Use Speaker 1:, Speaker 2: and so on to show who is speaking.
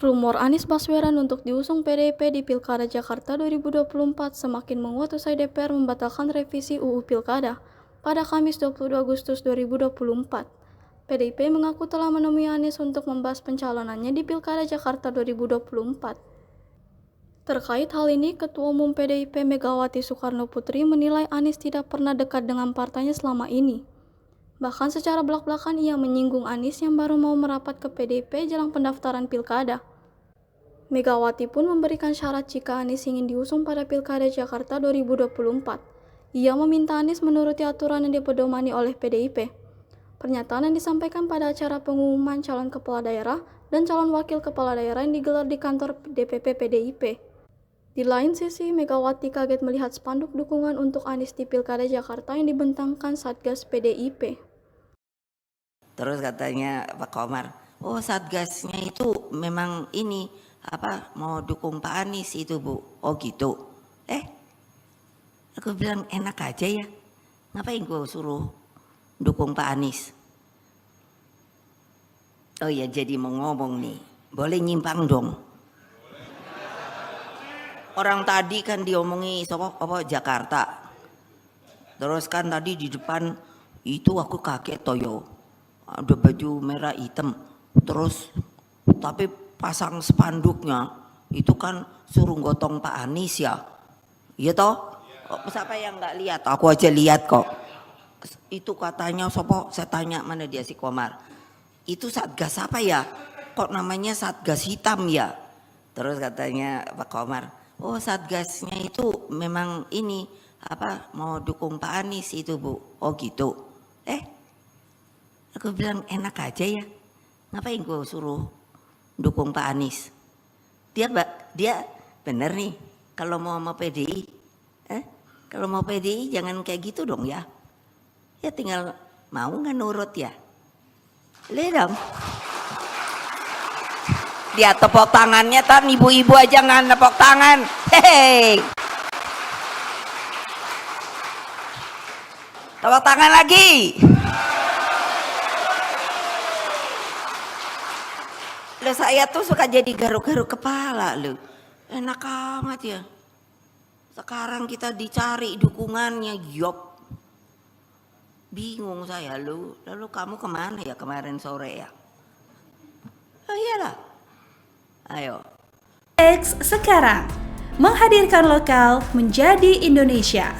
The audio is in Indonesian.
Speaker 1: Rumor Anies Baswedan untuk diusung PDIP di Pilkada Jakarta 2024 semakin menguat usai DPR membatalkan revisi UU Pilkada pada Kamis 22 Agustus 2024. PDIP mengaku telah menemui Anies untuk membahas pencalonannya di Pilkada Jakarta 2024. Terkait hal ini, Ketua Umum PDIP Megawati Soekarno Putri menilai Anies tidak pernah dekat dengan partainya selama ini. Bahkan secara belak-belakan ia menyinggung Anies yang baru mau merapat ke PDIP jelang pendaftaran Pilkada. Megawati pun memberikan syarat jika Anies ingin diusung pada Pilkada Jakarta 2024. Ia meminta Anies menuruti aturan yang dipedomani oleh PDIP. Pernyataan yang disampaikan pada acara pengumuman calon kepala daerah dan calon wakil kepala daerah yang digelar di kantor DPP PDIP. Di lain sisi, Megawati kaget melihat spanduk dukungan untuk Anies di Pilkada Jakarta yang dibentangkan Satgas PDIP.
Speaker 2: Terus katanya Pak Komar, oh Satgasnya itu memang ini mau dukung Pak Anies itu Bu. Oh gitu. Aku bilang enak aja ya. Ngapain gue suruh dukung Pak Anies? Oh ya, jadi mau ngomong nih. Boleh nyimpang dong. Orang tadi kan diomongi Jakarta. Terus kan tadi di depan itu aku kaget toyo. Ada baju merah hitam. Terus tapi pasang spanduknya itu kan suruh gotong Pak Anies ya. Iya toh? Siapa yang nggak lihat? Aku aja lihat kok. Itu katanya saya tanya mana dia si Komar. Itu Satgas apa ya? Kok namanya Satgas hitam ya? Terus katanya Pak Komar, oh Satgasnya itu memang ini mau dukung Pak Anies itu Bu. Oh gitu. Aku bilang enak aja ya. Ngapain gue suruh dukung Pak Anies? Dia bener nih kalau mau PDI. Kalau mau PDI jangan kayak gitu dong ya. Ya tinggal mau nggak nurut ya. Lihat dong. Dia tepuk tangannya tan ibu-ibu aja nggak tepuk tangan. Hei. Tepuk tangan lagi. Loh, saya tuh suka jadi garuk-garuk kepala loh. Enak amat ya. Sekarang kita dicari dukungannya, yop. Bingung saya lu. Lalu kamu kemana ya kemarin sore ya? Oh iyalah. Ayo.
Speaker 3: X sekarang menghadirkan lokal menjadi Indonesia.